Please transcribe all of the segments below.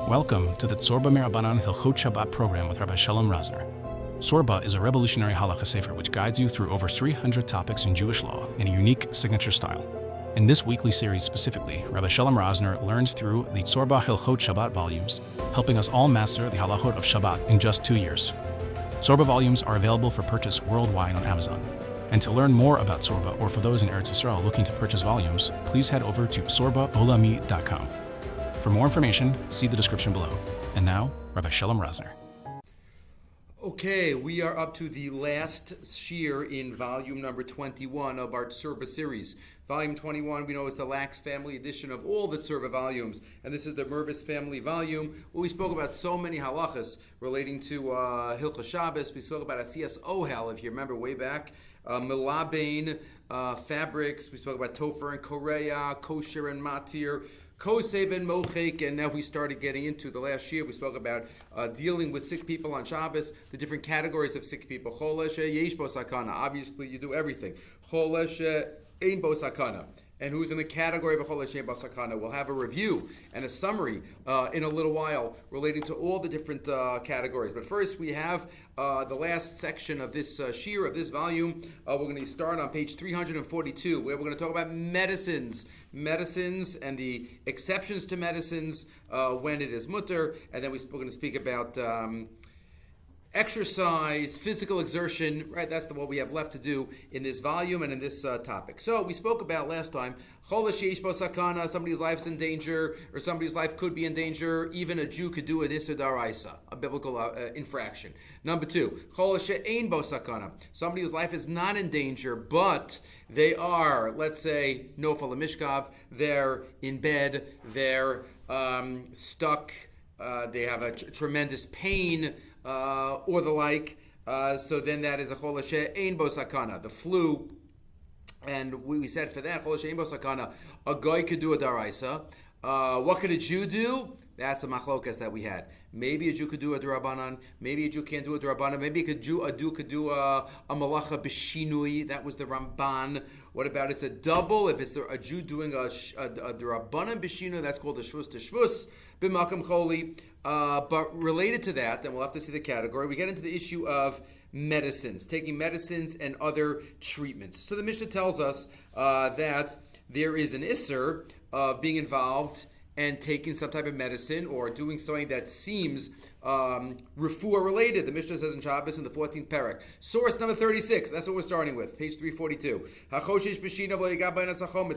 Welcome to the Tzurba M'Rabanan Hilchot Shabbat Program with Rabbi Shalom Rosner. Tzurba is a revolutionary halacha sefer which guides you through over 300 topics in Jewish law in a unique signature style. In this weekly series specifically, Rabbi Shalom Rosner learns through the Tzurba Hilchot Shabbat volumes, helping us all master the Halachot of Shabbat in just 2 years. Tzurba volumes are available for purchase worldwide on Amazon. And to learn more about Tzurba, or for those in Eretz Yisrael looking to purchase volumes, please head over to tzurbaolami.com. For more information, see the description below. And now, Rabbi Shalom Rosner. Okay, we are up to the last Shiur in volume number 21 of our Tzurba series. Volume 21, we know, is the Lax family edition of all the Tzurba volumes, and this is the Mervis family volume, where we spoke about so many halachas relating to Hilchot Shabbos. We spoke about Asiyas Ohel, if you remember way back, Milabain, fabrics. We spoke about Topher and Korea, Kosher and Matir, Kosev and Mochek, and now we started getting into the last year. We spoke about dealing with sick people on Shabbos, the different categories of sick people. Cholesh yesh bo sakana. Obviously, you do everything. Cholesh ein bo sakana. And who's in the category of a cholesh ein bo sakana? We'll have a review and a summary in a little while relating to all the different categories. But first, we have the last section of this shiur, of this volume. We're going to start on page 342, where we're going to talk about medicines and the exceptions to medicines when it is mutter, and then we're going to speak about exercise, physical exertion, right? That's what we have left to do in this volume and in this topic. So we spoke about last time, cholesh yesh bo sakana, somebody's life's in danger, or somebody's life could be in danger. Even a Jew could do an issur d'oraisa, a biblical infraction. Number two, cholesh ein bo sakana, somebody whose life is not in danger, but they are, let's say, nofal mishkav, they're in bed, they're stuck, they have a tremendous pain, or the like, so then that is a cholesh ein bo sakana, the flu. And we said for that, cholesh ein bo sakana, a guy could do a d'oraisa. What could a Jew do? That's a machlokas that we had. Maybe a Jew could do a d'Rabbanan. Maybe a Jew can't do a d'Rabbanan. Maybe a Jew could do a malacha b'shinui. That was the Ramban. What about it's a double? If it's a Jew doing a d'Rabbanan b'shinui, that's called a shvus t'shvus b'makam choli. But related to that, and we'll have to see the category, we get into the issue of medicines, taking medicines and other treatments. So the Mishnah tells us that there is an issur of being involved and taking some type of medicine or doing something that seems refuah related. The Mishnah says in Shabbos in the 14th parak. Source number 36, that's what we're starting with, page 342.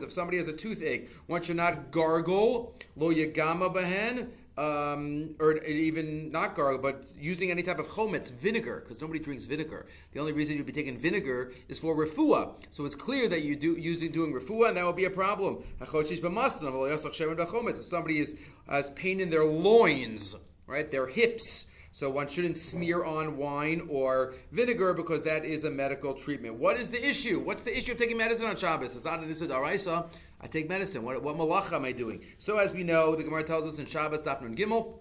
If somebody has a toothache, one should not gargle, lo yagama bahen, or even not gargle, but using any type of chometz, vinegar, because nobody drinks vinegar. The only reason you'd be taking vinegar is for refuah. So it's clear that you doing refuah, and that would be a problem. If somebody has pain in their loins, right, their hips, so one shouldn't smear on wine or vinegar because that is a medical treatment. What is the issue? What's the issue of taking medicine on Shabbos? It's not an issur d'oraisa. I take medicine. What malacha am I doing? So as we know, the Gemara tells us in Shabbos, Daf Nun Gimel,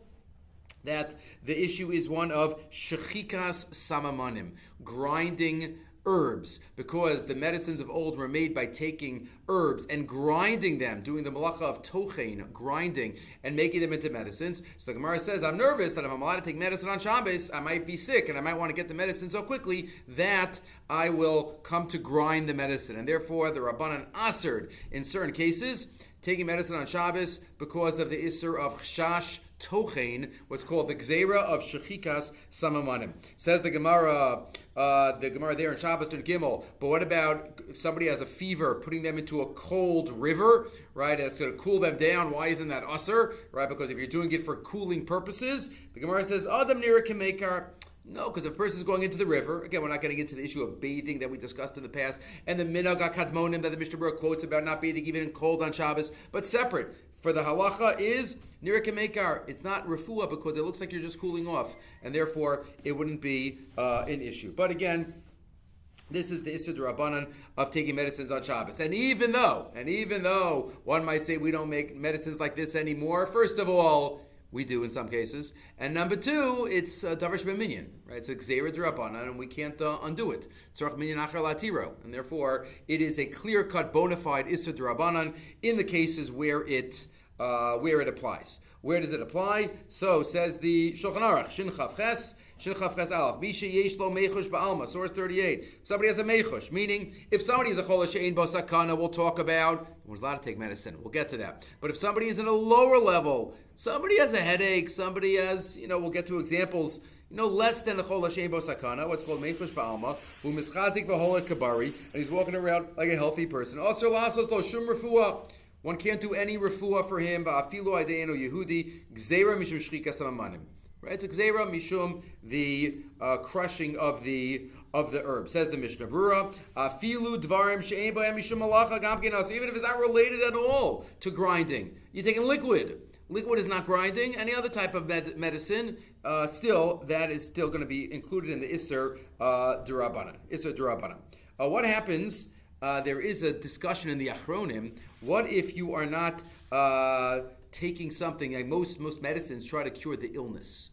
that the issue is one of shechikas samamanim, grinding herbs, because the medicines of old were made by taking herbs and grinding them, doing the malacha of tochein, grinding, and making them into medicines. So the Gemara says, I'm nervous that if I'm allowed to take medicine on Shabbos, I might be sick, and I might want to get the medicine so quickly that I will come to grind the medicine. And therefore, the Rabbanan asered, in certain cases, taking medicine on Shabbos because of the issur of chash tochein, what's called the gzeira of shechikas samamanim. Says the Gemara there in Shabbos Nun Gimel, but what about if somebody has a fever, putting them into a cold river, right? It's going to cool them down. Why isn't that usher, right? Because if you're doing it for cooling purposes, the Gemara says, Adam nira kemekar. No, because if a person is going into the river, again, we're not getting into the issue of bathing that we discussed in the past, and the minhag kadmonim that the Mishnah Berurah quotes about not bathing even in cold on Shabbos, but separate. For the halacha is nira kemekar. It's not refuah because it looks like you're just cooling off, and therefore it wouldn't be an issue. But again, this is the issur d'Rabbanan of taking medicines on Shabbos. And even though one might say we don't make medicines like this anymore, first of all, we do in some cases. And number two, it's davar b'minyan, right? It's a gzeira d'Rabbanan, and we can't undo it. Tzarach minyan acher latiro. And therefore, it is a clear-cut, bona fide issur d'Rabbanan in the cases where it applies. Where does it apply? So says the Shulchan Aruch, Shin Chav Ches Aleph, Misha Yesh Lo Mechush Ba'alma, source 38. Somebody has a mechush, meaning if somebody is a chol she'ein bo sakana, we'll talk about, we're allowed to take medicine, we'll get to that. But if somebody is in a lower level, somebody has a headache, somebody has, we'll get to examples, less than a chol she'ein bo sakana, what's called mechush ba'alma, who mischazik v'holet kabari, and he's walking around like a healthy person. Also, lasos lo shum refuah. One can't do any refuah for him. Ba'afilu adeinu Yehudi gzeira mishum shchikas hamanim. Right, it's a gzeira mishum, the crushing of the herb. Says the Mishnah Brura, afilu dvarim she'ein b'hem mishum malacha gamkin. So even if it's not related at all to grinding, you're taking liquid. Liquid is not grinding. Any other type of medicine, still that is still going to be included in the Isser D'Rabanan. Isser D'Rabanan. What happens? There is a discussion in the Achronim. What if you are not taking something, like most medicines try to cure the illness?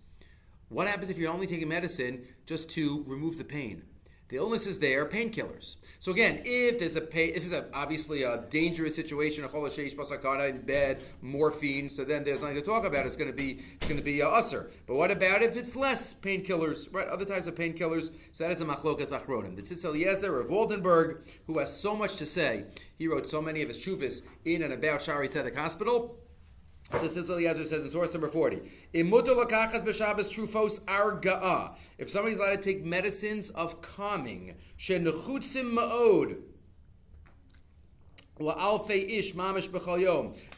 What happens if you're only taking medicine just to remove the pain? The illness is there, painkillers. So again, if there's obviously a dangerous situation, a chol sheish basakana in bed, morphine, so then there's nothing to talk about. It's going to be usser. But what about if it's less painkillers, right? Other types of painkillers. So that is a machlokas achronim. The Tzitz Eliezer of Oldenburg, who has so much to say, he wrote so many of his shuvas in and about Shari Tzedek Hospital. So Tzitz Eliezer says in source number 40, if somebody's allowed to take medicines of calming,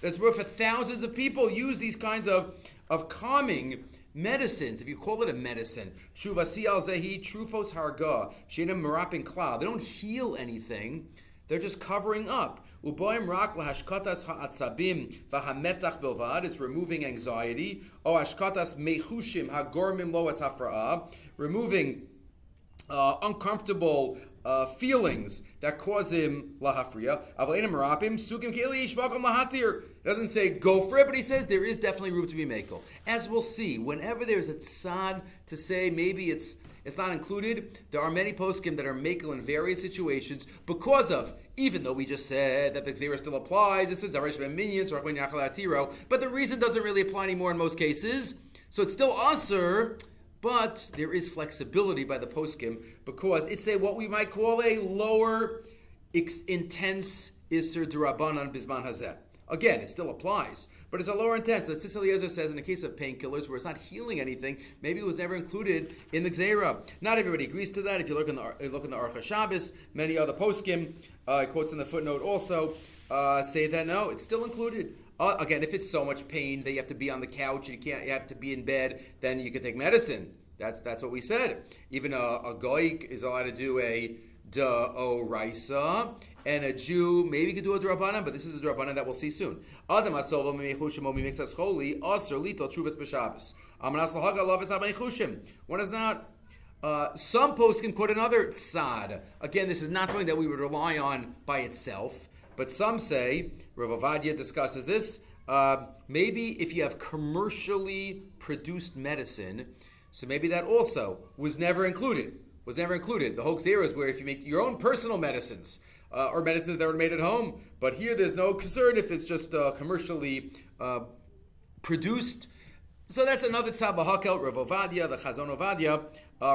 that's where for thousands of people use these kinds of calming medicines. If you call it a medicine, they don't heal anything. They're just covering up. It's removing anxiety. Removing uncomfortable feelings that cause him lahafriya. It doesn't say go for it, but he says there is definitely room to be makel. As we'll see, whenever there's a tzad to say maybe it's not included, there are many poskim that are makel in various situations because of, even though we just said that the gzeira still applies, this is darash ben minyan, so but the reason doesn't really apply anymore in most cases, so it's still aser, but there is flexibility by the poskim because it's what we might call a lower intense iser d'Rabanan bisman hazeh. Again, it still applies, but it's a lower intense. The Tzitz Eliezer says in the case of painkillers where it's not healing anything, maybe it was never included in the Gzeira. Not everybody agrees to that. If you look in the Aruch HaShabbos, many other poskim, quotes in the footnote also, say that no, it's still included. Again, if it's so much pain that you have to be on the couch, you have to be in bed, then you can take medicine. That's what we said. Even a goy is allowed to do a d'oraisa, and a Jew maybe could do a d'Rabanan, but this is a d'Rabanan that we'll see soon. Adam asolo meichushim o mimixas choli aser lito truvas b'Shabbos. Amanas lahaga lavis ha-meichushim. One is not. Some posts can quote another tzad. Again, this is not something that we would rely on by itself, but some say, Rav Ovadia discusses this, maybe if you have commercially produced medicine, so maybe that also was never included. The whole gzeira is where if you make your own personal medicines, or medicines that were made at home, but here there's no concern if it's just commercially produced. So that's another tzad b'hakel. Rav Ovadia, the Chazon Ovadia,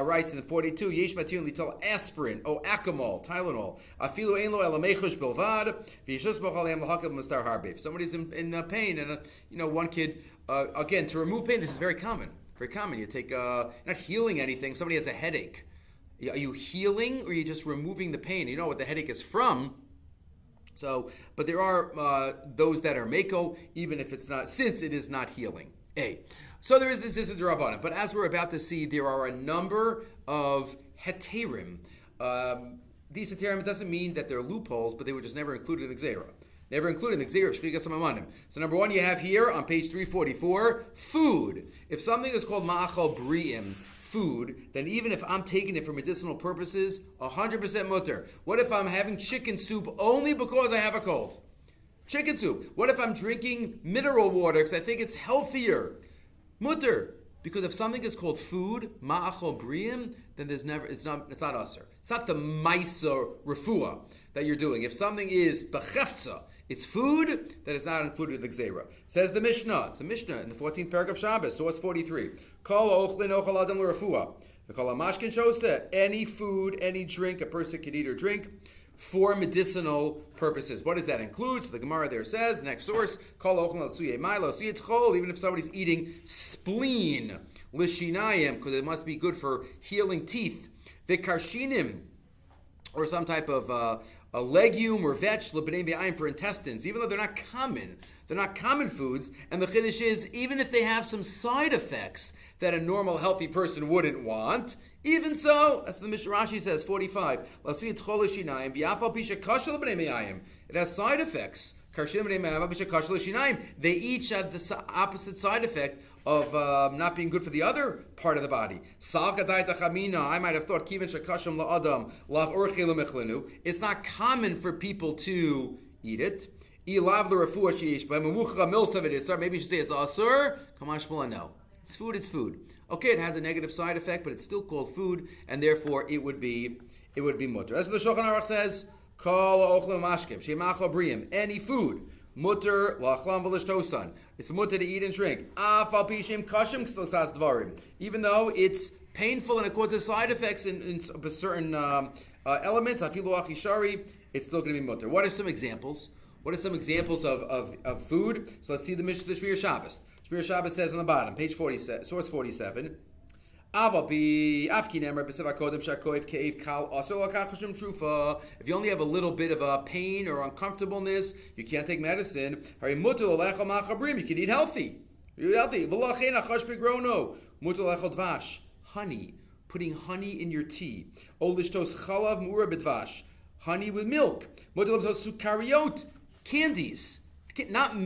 writes in 42, Yesh matiyun litol aspirin, acamol, Tylenol, afilu ein lo ela mechush bilvad, v'yishus b'chol em l'hakel b'mistar harbe. If somebody's in pain, and one kid, again, to remove pain, this is very common. Very common. You take, not healing anything. If somebody has a headache, are you healing or are you just removing the pain? You know what the headache is from. So, but there are those that are mako, even if it's not, since it is not healing. So there is this is D'Rabanan. But as we're about to see, there are a number of heterim. These heterim, it doesn't mean that they're loopholes, but they were just never included in the Gzeira. Never included in the Gzeira of Shchigas HaMamanim. So number one, you have here on page 344, food. If something is called ma'achal bri'im, food, then even if I'm taking it for medicinal purposes, 100% mutter. What if I'm having chicken soup only because I have a cold? Chicken soup. What if I'm drinking mineral water because I think it's healthier? Mutter. Because if something is called food, ma'achal bri'im, then it's not aser. It's not the maisa refuah that you're doing. If something is bechefza, It's food that is not included in the Gzeira. Says the Mishnah. It's the Mishnah in the 14th paragraph of Shabbos, source 43. Kol ochlin ochal adam l'rafua. V'kol hamashkin shoseh. Any food, any drink a person can eat or drink for medicinal purposes. What does that include? So the Gemara there says, next source, Kol ochlin l'suyei mai l'suyei tchol, even if somebody's eating spleen, l'shinayim, because it must be good for healing teeth. V'karshinim, or some type of a legume or vegetable for intestines, even though they're not common. They're not common foods, and the chiddush is, even if they have some side effects that a normal, healthy person wouldn't want, even so, that's what the Mishnah Rashi says, 45. It has side effects. They each have the opposite side effect of not being good for the other part of the body. I might have thought it's not common for people to eat it. Maybe you should say it's asur. No. It's food, it's food. Okay, it has a negative side effect, but it's still called food, and therefore it would be mutter. That's what the Shulchan Aruch says. Any food. Mutter lachlam v'lishtosan. It's mutter to eat and drink. Even though it's painful and it causes side effects in certain elements, it's still going to be mutter. What are some examples? What are some examples of food? So let's see the Mishnah, the Shmir Shabbos. Shmir Shabbos says on the bottom, page 47, source 47. If you only have a little bit of a pain or uncomfortableness, you can't take medicine. You can eat healthy. Honey, putting honey in your tea. Honey with milk. Candies. Not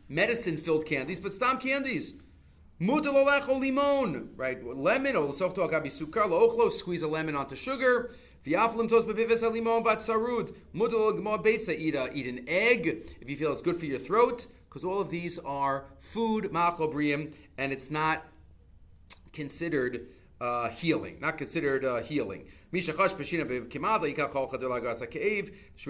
medicine-filled candies, but stam candies. Limon, right? Lemon, squeeze a lemon onto sugar. Eat an egg if you feel it's good for your throat, because all of these are food, and it's not considered healing. Not considered healing. Shmir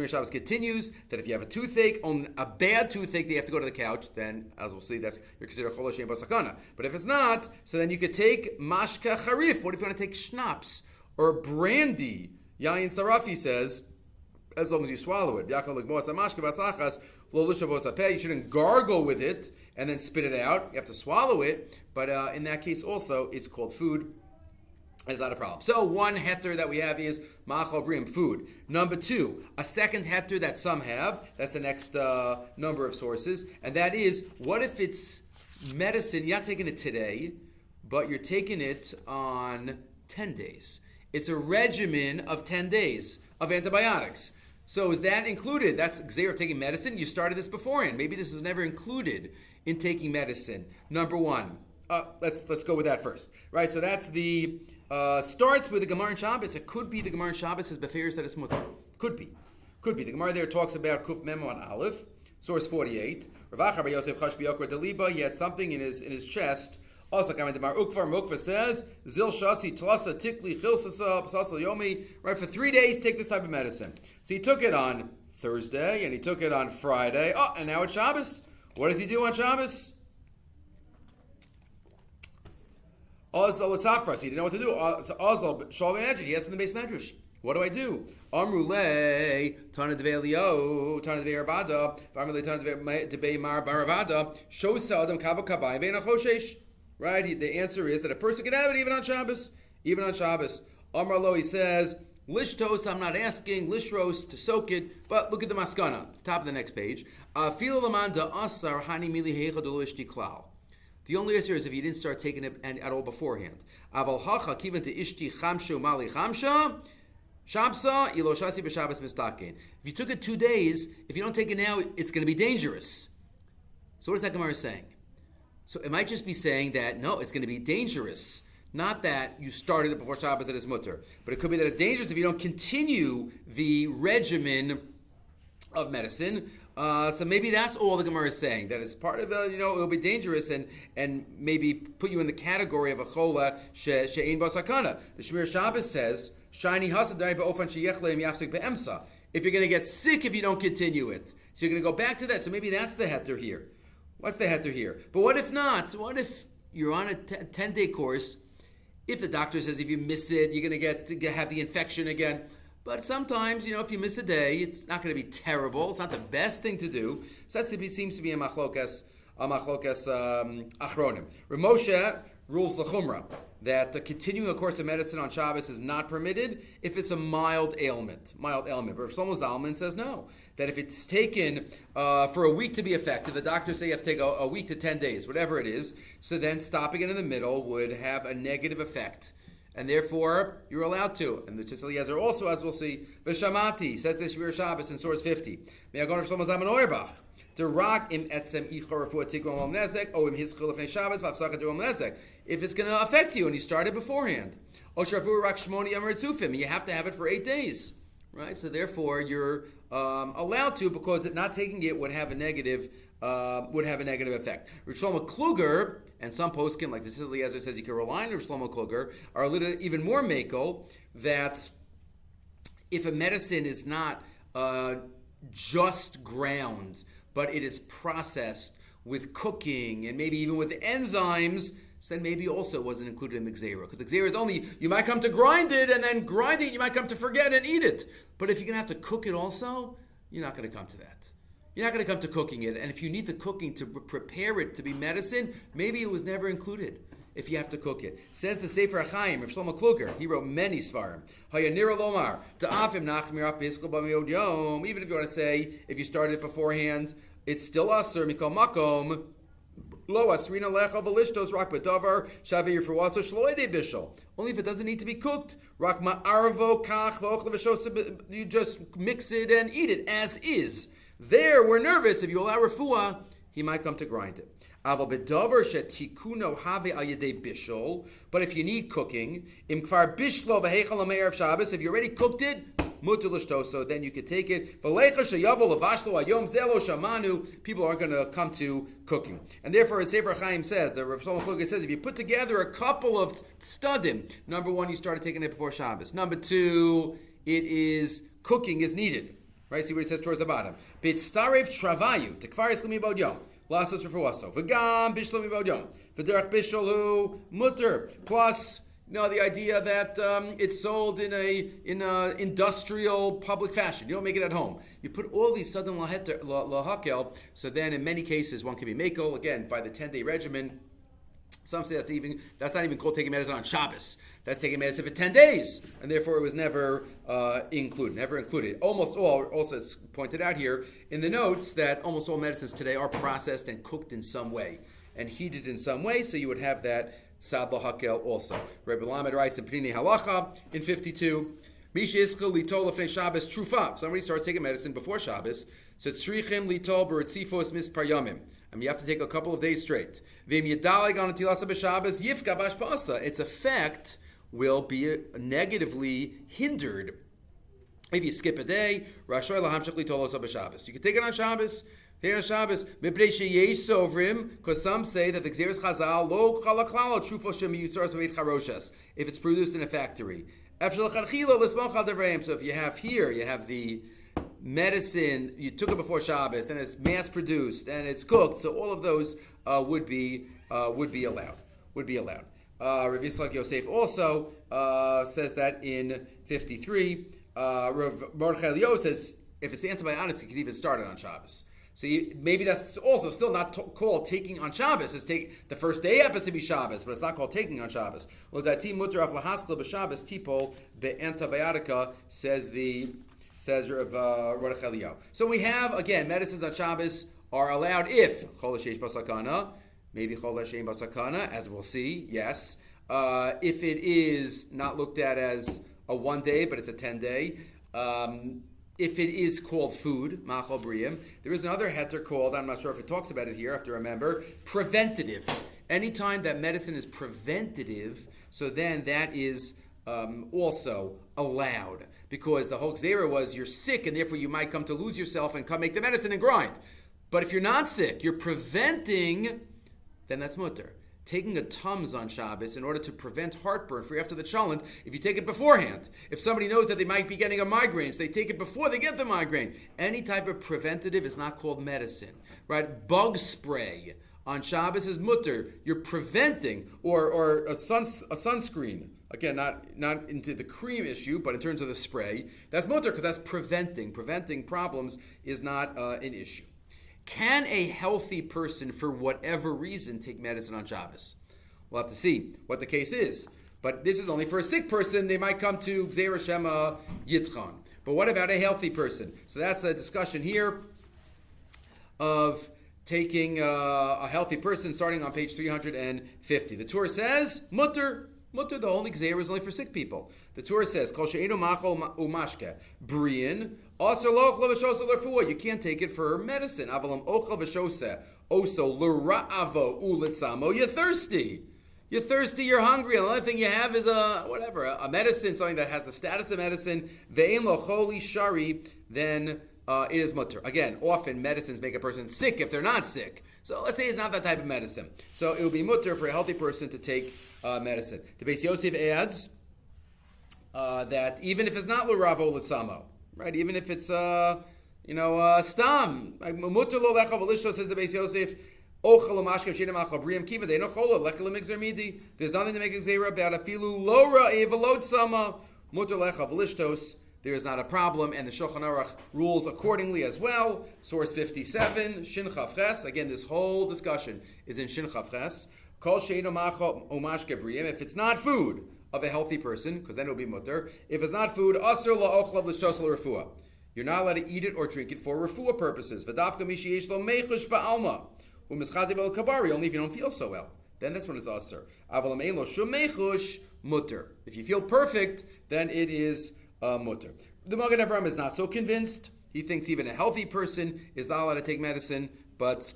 Shabbos continues that if you have a toothache, on a bad toothache, you have to go to the couch. Then, as we'll see, you're considered chol hashem basakana. But if it's not, so then you could take mashka charif. What if you want to take schnapps or brandy? Yain Sarafi says, as long as you swallow it. You shouldn't gargle with it and then spit it out. You have to swallow it. But in that case also, it's called food. It's not a problem. So one heter that we have is ma'achal brim, food. Number two, a second heter that some have, that's the next number of sources, and that is, what if it's medicine, you're not taking it today, but you're taking it on 10 days. It's a regimen of 10 days of antibiotics. So is that included? That's Gzeir of taking medicine. You started this beforehand. Maybe this was never included in taking medicine. Number one. Let's go with that first. Right, so that's the starts with the Gemara in Shabbos. It could be the Gemara in Shabbos is befeirs that it's mutar. Could be. The Gemara there talks about Kuf Memo on Aleph, source 48. Rav Acha bar Yosef Chash B'Yokar Deliba. He had something in his chest. Also, Kamei Ukvar Mukva says Zil Shasi Tlasa Tikli Chilsasa Psasal Yomi. Right, for 3 days, take this type of medicine. So he took it on Thursday and he took it on Friday. Oh, and now it's Shabbos. What does he do on Shabbos? Azal Safras, he didn't know what to do. Azal Shalom Rosner, he asked in the base medrash, what do I do? Amrulei Tana Devei Elio, Tana Devei Rabada, Amrulei Tana Devei Maravada, Shosa Adam Kavo Kabai Veina Choshesh. Right? The answer is that a person can have it even on Shabbos. Amar Lo, he says, Lishtos, I'm not asking, Lishros, to soak it, but look at the maskana, top of the next page. Filo Laman da Asar Hani Mili Heicha Doloishti Klal. The only answer is if you didn't start taking it at all beforehand. Aval hacha kiven to ishti chamshu mali chamsha, shabsa iloshasi b'shabbos mistaken. If you took it 2 days, if you don't take it now, it's going to be dangerous. So what is that Gemara saying? So it might just be saying that, no, it's going to be dangerous. Not that you started it before Shabbos that is mutter. But it could be that it's dangerous if you don't continue the regimen of medicine. So maybe that's all the Gemara is saying, that it's part of it'll be dangerous and maybe put you in the category of a chola she'ein basakana. The Shmir Shabbos says, "Shiny hasadai be'ofan sheyechleim yafsik be'emsa." if you're going to get sick if you don't continue it. So you're going to go back to that. So maybe that's the heter here. What's the heter here? But what if not? What if you're on a 10-day course? If the doctor says if you miss it, you're going to have the infection again. But sometimes, if you miss a day, it's not going to be terrible. It's not the best thing to do. So that seems to be a machlokas achronim. Rav Moshe rules the chumrah that continuing a course of medicine on Shabbos is not permitted if it's a mild ailment. But Rav Shlomo Zalman says no, that if it's taken for a week to be effective, the doctors say you have to take a week to 10 days, whatever it is, so then stopping it in the middle would have a negative effect. And therefore, you're allowed to. And the Tzitz Eliezer also, as we'll see, V'shamati, says the Shiur Shabbos in source 50. Me'agon Rav Shlomo Zalman Auerbach. To rock im etzem ichor refuah tikron om nezek o im hischil lefnei Shabbos v'afsaka om nezek. If it's going to affect you and you started beforehand, o shrafu rak shmoni yom ritzufim, you have to have it for 8 days, right? So therefore, you're allowed to, because not taking it would have a negative effect. Rav Shlomo Kluger and some poskim, like the Tzitz Eliezer says, you can rely on Rav Shlomo Kluger, are a little even more mako that if a medicine is not just ground, but it is processed with cooking and maybe even with enzymes, so then maybe also wasn't included in the gzeira. Because the gzeira is only, you might come to grind it, and then grind it, you might come to forget and eat it. But if you're going to have to cook it also, you're not going to come to that. You're not going to come to cooking it. And if you need the cooking to prepare it to be medicine, maybe it was never included if you have to cook it. Says the Sefer HaChaim, Rav Shlomo Kluger, he wrote many svarim. Hayanira Lomar, Ta'afim Nachmirach B'Hiskel B'Miod Yom, even if you want to say, if you started it beforehand, it's still Aser, Mikol Makom, Lo Asrina Lecha V'Lishtos, Rak B'Davar, Shavir Fruaso, Shloide Bishol. Only if it doesn't need to be cooked. Rak Ma'arvo Kach V'Ochel V'Shos, you just mix it and eat it as is. There, we're nervous. If you allow refuah, he might come to grind it. But if you need cooking, if you already cooked it, so then you could take it. People aren't going to come to cooking. And therefore, as Sefer Chaim says, the Rav Shalom Rosner says, if you put together a couple of studim, number one, you started taking it before Shabbos. Number two, cooking is needed. Right? See what he says towards the bottom. Bitstarev travayu tekvar islami bod yom lasos refuaso v'gam bishlami bod yom v'derech bisholu mutter. Plus, the idea that it's sold in a industrial public fashion. You don't make it at home. You put all these sudden lahakel. So then, in many cases, one can be makel again by the 10-day regimen. Some say that's not even called taking medicine on Shabbos. That's taking medicine for 10 days, and therefore it was never included. Almost all, also it's pointed out here in the notes that almost all medicines today are processed and cooked in some way and heated in some way, so you would have that tzad lahakel also. Rabbi Lamed writes in Pnini Halacha in 52, Misha ischel litol lefnei Shabbos trufa. Somebody starts taking medicine before Shabbos, so tzrichim litol b'ritzifos mispar yamim. You have to take a couple of days straight. Its effect will be negatively hindered if you skip a day. You can take it on Shabbos. Because some say that the Gzeres Chazal lo chalaklalo trufos shemiyutzaros b'beit charoshes if it's produced in a factory. So if you have the medicine, you took it before Shabbos, and it's mass-produced, and it's cooked, so all of those would be allowed. Rav Yitzchak Yosef also says that in 53. Rav Mordechai Elio says if it's antibiotics, you could even start it on Shabbos. So maybe that's also still not called taking on Shabbos. The first day happens to be Shabbos, but it's not called taking on Shabbos. L'dati mutar af lahaskil b'Shabbos tipo be'antibiotica, says Rav Mordechai Elio. So we have, again, medicines on Shabbos are allowed if chol sheish basakana, maybe chol shein basakana, as we'll see, yes. If it is not looked at as a 1 day, but it's a 10-day. If it is called food, machal briyim, there is another heter called, I'm not sure if it talks about it here, I have to remember, preventative. Anytime that medicine is preventative, so then that is also allowed. Because the whole gzera was you're sick and therefore you might come to lose yourself and come make the medicine and grind. But if you're not sick, you're preventing, then that's mutter. taking a Tums on Shabbos in order to prevent heartburn for after the cholent, if you take it beforehand. If somebody knows that they might be getting a migraine, so they take it before they get the migraine. Any type of preventative is not called medicine, right? Bug spray on Shabbos is mutter. You're preventing, or a sunscreen. Again, not into the cream issue, but in terms of the spray, that's mutter because that's preventing. Preventing problems is not an issue. Can a healthy person, for whatever reason, take medicine on Shabbos? We'll have to see what the case is. But this is only for a sick person. They might come to Gzeira Shema Yitzchan. But what about a healthy person? So that's a discussion here of taking a healthy person, starting on page 350. The Torah says, mutter, the only Gzeira is only for sick people. The Torah says, Kol she'enu machol umashke, brian, aser lo ochel v'shoseh l'refuah. You can't take it for medicine. Avalam ochel v'shoseh, oso l'ra'avo u'litzamo. You're thirsty. You're hungry, and the only thing you have is a medicine, something that has the status of medicine. Ve'en lo choli shari, then it is mutter. Again, often medicines make a person sick if they're not sick. So let's say it's not that type of medicine. So it will be mutter for a healthy person to take medicine. The Beis Yosef adds that even if it's not l'ravo l'tzamo, right? Even if it's stam, mutter lo lecha v'lishto, says the Beis Yosef. There's nothing to make a gzeira about afilu lo ra'eh v'lo tzama mutter lecha v'lishtos. There is not a problem, and the Shulchan Aruch rules accordingly as well. Source 57, Shin Chav Ches. Again, this whole discussion is in Shin Chav Ches. Kol she'eino macho umashke briyim. If it's not food of a healthy person, because then it will be mutter. If it's not food, aser la'ochlav l'shtos l'refuah. You're not allowed to eat it or drink it for refuah purposes. V'dafka mishiyesh lo mechush ba'alma. Only if you don't feel so well. Then that's when it's aser. Mutter. If you feel perfect, then it is mutter. The Maggid Avraham is not so convinced. He thinks even a healthy person is not allowed to take medicine, but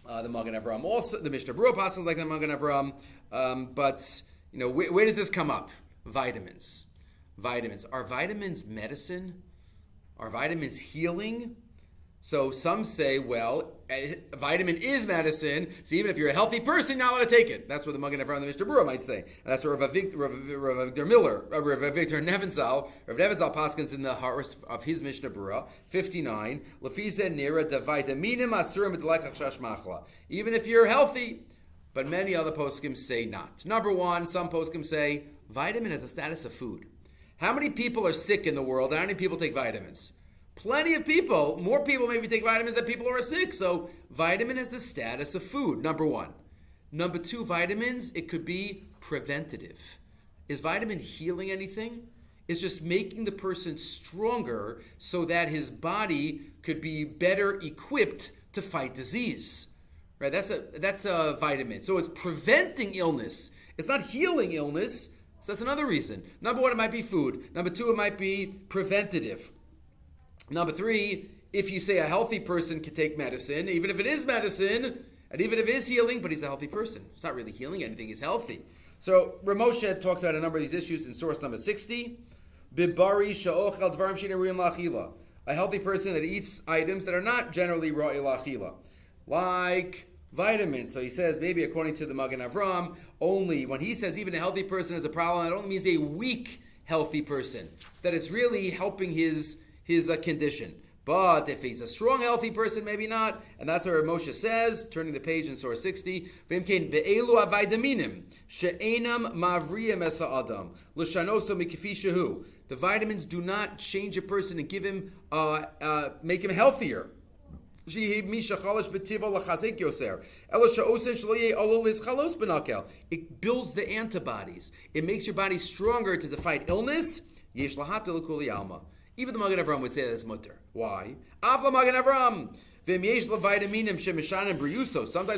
the Maggid Avraham also, the Mishnah Berurah passes like the Maggid Avraham. But where does this come up? Vitamins. Are vitamins medicine? Are vitamins healing? So some say, well, a vitamin is medicine, so even if you're a healthy person, you're not allowed to take it. That's what the Maggid Avraham and the Mishnah Berurah might say. And that's what Rav Avigdor Miller, Rav Avigdor Nebenzahl Paskins in the Haris of his Mishnah Berurah, 59, Lefize Nira da vitaminim asurim b'dleich chash machla. Even if you're healthy, but many other poskim say not. Number one, some poskim say vitamin has a status of food. How many people are sick in the world, and how many people take vitamins? Plenty of people, more people maybe take vitamins than people who are sick. So vitamin has the status of food, number one. Number two, vitamins, it could be preventative. Is vitamin healing anything? It's just making the person stronger so that his body could be better equipped to fight disease. Right? That's a vitamin. So it's preventing illness. It's not healing illness. So that's another reason. Number one, it might be food. Number two, it might be preventative. Number three, if you say a healthy person can take medicine, even if it is medicine, and even if it is healing, but he's a healthy person. It's not really healing anything, he's healthy. So Ramoshed talks about a number of these issues in source number 60. Bibari sha'ochel dvarim she'neruim la'achila. A healthy person that eats items that are not generally ra'i la'achila. Like vitamins. So he says, maybe according to the Magen Avraham, only when he says even a healthy person has a problem, that only means a weak healthy person. That it's really helping his condition. But if he's a strong, healthy person, maybe not. And that's what Moshe says, turning the page in Surah 60. The vitamins do not change a person and give him, make him healthier. It builds the antibodies. It makes your body stronger to fight illness. Even the Magen Avraham would say that's mutter. Why? Sometimes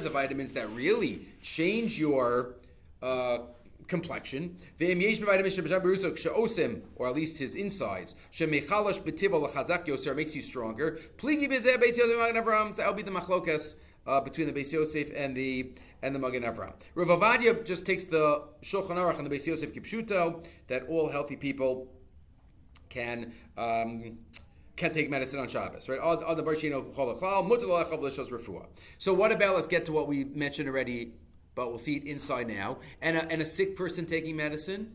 the vitamins that really change your complexion, or at least his insides, makes you stronger. That would be the machlokas between the Beis Yosef and the Magen Avraham. Rav Avadia just takes the Shulchan Aruch and the Beis Yosef Kipshuto that all healthy people can take medicine on Shabbos, right? So what about, let's get to what we mentioned already but we'll see it inside now, and a sick person taking medicine.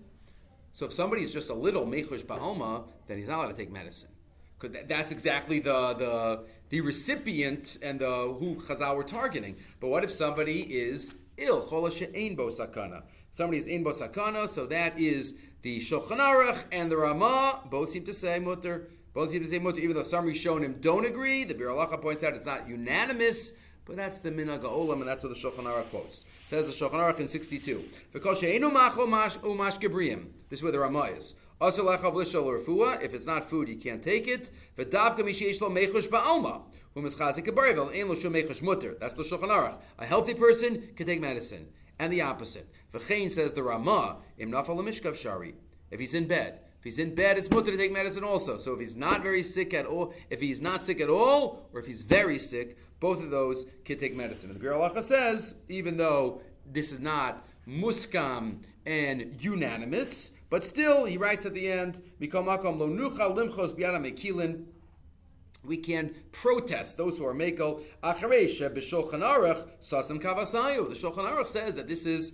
So if somebody's just a little mechush ba'alma, then he's not allowed to take medicine. Because that's exactly the recipient and the who Chazal were targeting. But what if somebody is ill? Chola she'ein bo sakana. Somebody is ein bo sakana, so that is the Shulchan Aruch and the Ramah. Both seem to say mutter. Even though some Rishonim don't agree. The Bir Halacha points out it's not unanimous, but that's the Minhag HaOlam, and that's what the Shulchan Aruch quotes. It says the Shulchan Aruch in 62. V'kol she'einu machlo umash gebriyim. This is where the Ramah is. If it's not food, you can't take it. That's the Shulchan Aruch. A healthy person can take medicine. And the opposite. V'chein, says the Ramah, if he's in bed. If he's in bed, it's mutter to take medicine also. So if he's not very sick at all, if he's not sick at all, or if he's very sick, both of those can take medicine. And the Bir Halacha says, even though this is not muskam and unanimous, but still, he writes at the end, we can protest those who are mekel. The Shulchan Aruch says that this is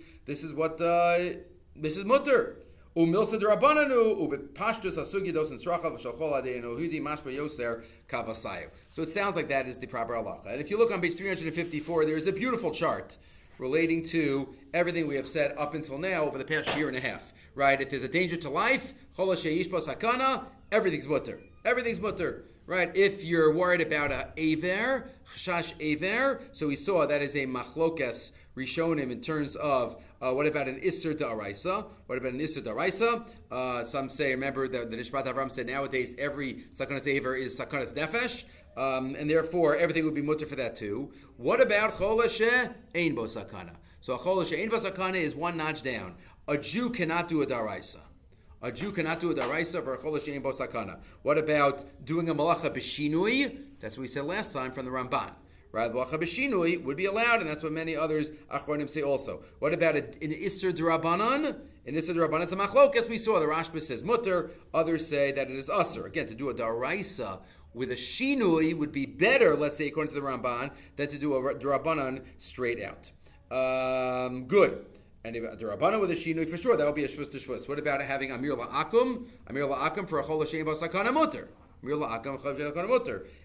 mutter. Umilsa d'Rabbananu ubepashtus asugidos and srachal v'shalchol adeinu hudi mashba yoser kavasayu. So it sounds like that is the proper halacha. And if you look on page 354, there is a beautiful chart relating to everything we have said up until now over the past year and a half. Right? If there's a danger to life, chol sheyish bo sakana, everything's mutter. Everything's mutter. Right? If you're worried about a aver, chashash aver, so we saw that is a machlokas Rishonim in terms of what about an Isser Da'araisa? What about an Isser Da'araisa? Some say, remember that the Nishmat Avram said nowadays every Sakanas Aver is Sakanas Nefesh, and therefore everything would be mutter for that too. What about Chola She'ein Bo Sakana? So a Chola She'ein Bo Sakana is one notch down. A Jew cannot do a Da'araisa. A Jew cannot do a Da'araisa for a Chola She'ein Bo Sakana. What about doing a Malacha B'Shinui? That's what we said last time from the Ramban. Right, Malacha b'shinui would be allowed, and that's what many others Achronim say also. What about an Isser D'Rabbanan? In Isser D'Rabbanan, it's a machlokes. We saw the Rashba says mutter. Others say that it is usser. Again, to do a daraisa with a shinui would be better, let's say, according to the Ramban, than to do a D'Rabbanan straight out. Good. And if a D'Rabbanan with a shinui, for sure, that would be a shvus to shvus. What about having Amir La'akum? Amir La'akum for a chol l'shein b'sakana mutter.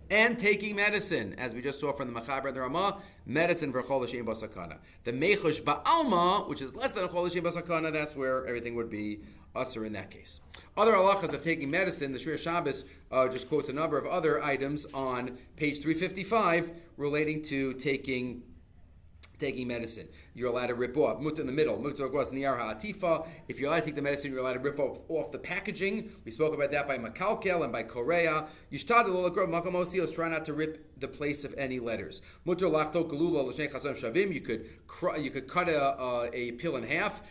And taking medicine, as we just saw from the Machaber and the Ramah, medicine for chol l'shein b'sakana. The mechush ba'alma, which is less than a chol l'shein b'sakana, that's where everything would be usher in that case. Other halachas of taking medicine, the Shiur Shabbos just quotes a number of other items on page 355 relating to taking medicine. You're allowed to rip off, mutter in the middle, mutter goes niyar ha'atifa. If you're allowed to take the medicine, you're allowed to rip off the packaging. We spoke about that by Makalkel and by Korea. Try not to rip the place of any letters. Mutter lachto galula l'shnei chazam shavim. You could cut a pill in half.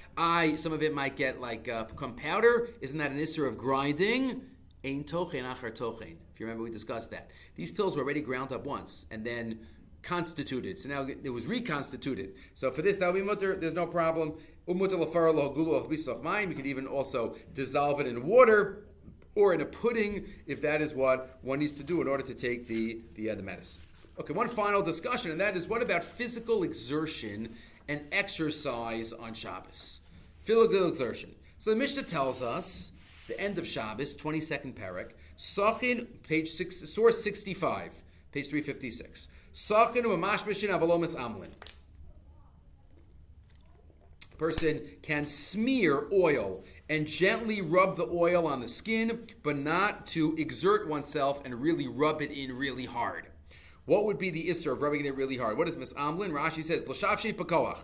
Some of it might get become powder. Isn't that an issur of grinding? Ein tochen achar tochen. If you remember, we discussed that. These pills were already ground up once and then constituted. So now it was reconstituted. So for this, that will be mutter. There's no problem. You could even also dissolve it in water or in a pudding if that is what one needs to do in order to take the medicine. Okay, one final discussion, and that is what about physical exertion and exercise on Shabbos? Physical exertion. So the Mishnah tells us, the end of Shabbos, 22nd parak, Sachin, source 65, page 356. Person can smear oil and gently rub the oil on the skin, but not to exert oneself and really rub it in really hard. What would be the issur of rubbing it really hard? What is mis'amlin? Rashi says, l'shavshei pakoach.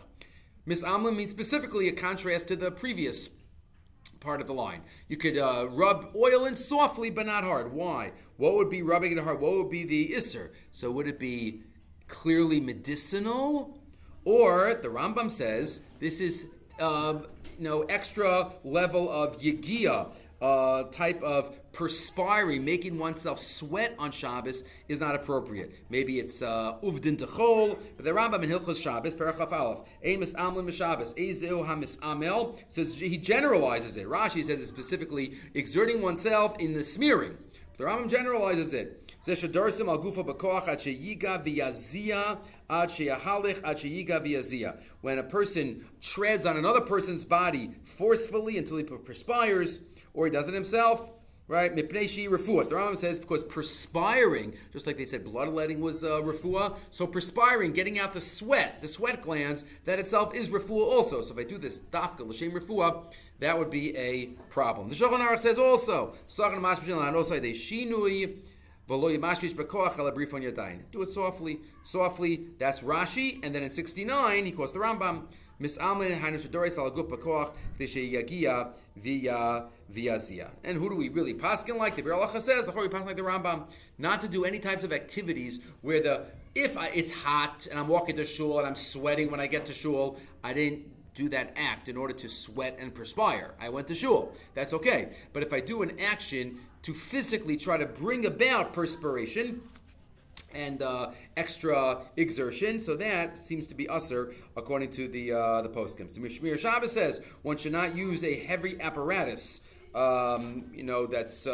Mis'amlin means specifically a contrast to the previous part of the line. You could rub oil in softly, but not hard. Why? What would be rubbing it hard? What would be the issur? So would it be clearly medicinal? Or the Rambam says this is extra level of yegia, type of perspiring, making oneself sweat on Shabbos is not appropriate. Maybe it's uvdin techol, but the Rambam in Hilchot Shabbos, Perachaf Aleph, ein mis'amlin m'Shabbos, ezeu ha'mis'amel, says he generalizes it. Rashi says it's specifically exerting oneself in the smearing. The Rambam generalizes it. Zeshadarsim al gufa b'koach ad sheyiga v'yazia ad sheyahalich ad sheyiga v'yazia. When a person treads on another person's body forcefully until he perspires, or he does it himself, right? Mipnei she'i refuah. The Rambam says because perspiring, just like they said bloodletting was refuah, so perspiring, getting out the sweat glands, that itself is refuah also. So if I do this dafka l'shem refuah, that would be a problem. The Shulchan Aruch says also, Sachan mashmishim la'anosai de shinui v'lo yimashmish b'koach ala brifon yadayin. Do it softly, That's Rashi, and then in 69 he quotes the Rambam. Mis'amlin hainu shedoris ala guf b'koach k'dei sheyagia v'yazia. And who do we really paskin like? The Bir Halacha says, the Chori paskin like the Rambam, not to do any types of activities where it's hot and I'm walking to shul and I'm sweating when I get to shul, I didn't do that act in order to sweat and perspire. I went to shul. That's okay. But if I do an action to physically try to bring about perspiration and extra exertion, so that seems to be usher according to the poskim. So Shmiras Shabbos says one should not use a heavy apparatus. That's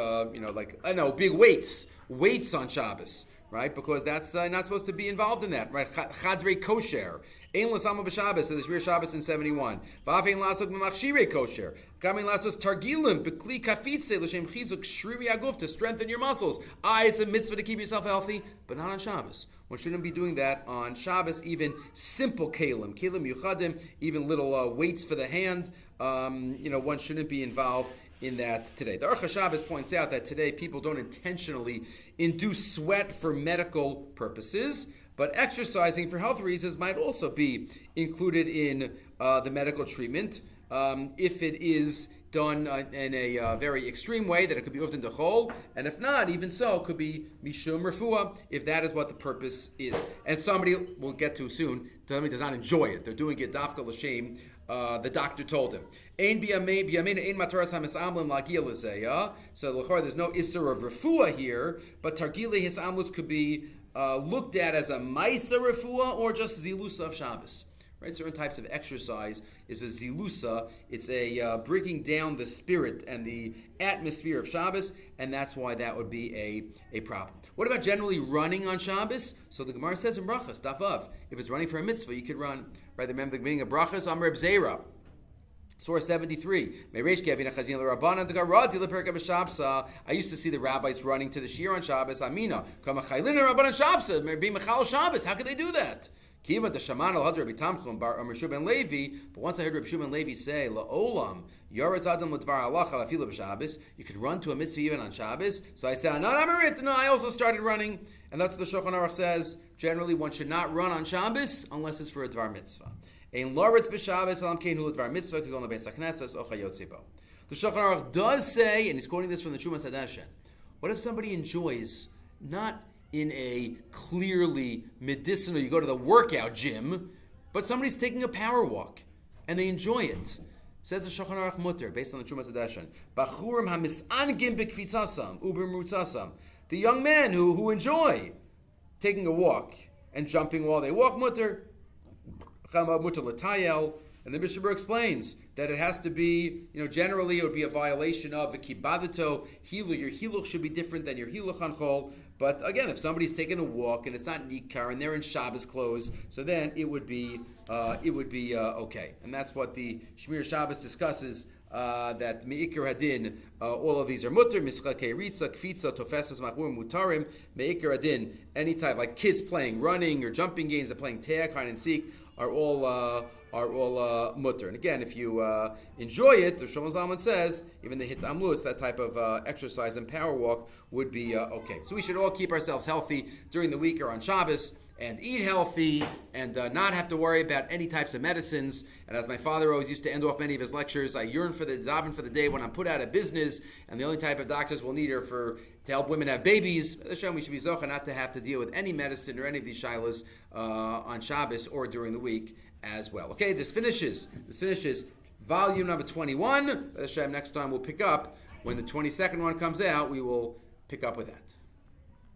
big weights on Shabbos, right? Because that's not supposed to be involved in that, right? Chadrei kosher. Ein l'sama b'Shabbos, so the Shiur Shabbos in 71. V'afein lasok b'machshirei kosher. Kamin lasos targilim b'kli kafitze l'shem chizuk shriri aguf, to strengthen your muscles. It's a mitzvah to keep yourself healthy, but not on Shabbos. One shouldn't be doing that on Shabbos. Even simple kelim yuchadim, even little weights for the hand. One shouldn't be involved in that today. The Aruch HaShabbos points out that today people don't intentionally induce sweat for medical purposes, but exercising for health reasons might also be included in the medical treatment if it is done in a very extreme way, that it could be uftin dechol, and if not, even so, it could be mishum refuah, if that is what the purpose is. And somebody we'll get to soon, somebody does not enjoy it. They're doing it dafka l'shem. The doctor told him. So l'chor, there's no isser of refuah here, but targile his amlus could be looked at as a maisa refuah or just zilusa of Shabbos. Right, certain types of exercise is a zilusa. It's a bringing down the spirit and the atmosphere of Shabbos, and that's why that would be a problem. What about generally running on Shabbos? So the Gemara says in Brachas, Daf Av, if it's running for a mitzvah, you could run. Right, remember the beginning of Brachas, Amr Bzeira. Source 73. I used to see the rabbis running to the Shiur on Shabbos. Amina. How could they do that? But once I heard Rabbi Shimon Levi say, "La'olam yaretz adam l'dvar halacha afilu b'Shabbos," you could run to a mitzvah even on Shabbos. So I said, "No, I also started running," and that's what the Shulchan Aruch says. Generally, one should not run on Shabbos unless it's for a dvar mitzvah. Ein laretz b'Shabbos alam kein hu dvar mitzvah k'gon lebeis hakneses ocha yotzebo. The Shulchan Aruch does say, and he's quoting this from the Trumas Hadashen, what if somebody enjoys not in a clearly medicinal, you go to the workout gym, but somebody's taking a power walk and they enjoy it? Says the Shulchan Aruch Mutter, based on the Trumas Hadashen, Bachurim hamis'angim b'kfitzasam u'b'mrutzasam. The young men who enjoy taking a walk and jumping while they walk, Mutter, Mutter l'tayel. And the Mishnah explains that it has to be, generally it would be a violation of the kibadato hilu. Your hiluch should be different than your hiluch on chol. But again, if somebody's taking a walk and it's not nikar and they're in Shabbos clothes, so then it would be okay. And that's what the Shmiras Shabbos discusses. That meikar hadin, all of these are mutter, mischakei ritza, kfitza, tofesas, machur, mutarim, meikar hadin, any type, like kids playing running or jumping games or playing tag, hide and seek, are all mutter. And again, if you enjoy it, the Shlomo Zalman says, even the hit amlus, that type of exercise and power walk would be okay. So we should all keep ourselves healthy during the week or on Shabbos, and eat healthy, and not have to worry about any types of medicines. And as my father always used to end off many of his lectures, I yearn for the daven for the day when I'm put out of business, and the only type of doctors we'll need are to help women have babies. Hashem, we should be zocha not to have to deal with any medicine or any of these shilas on Shabbos or during the week as well. Okay, this finishes volume number 21. Hashem, next time we'll pick up when the 22nd one comes out. We will pick up with that.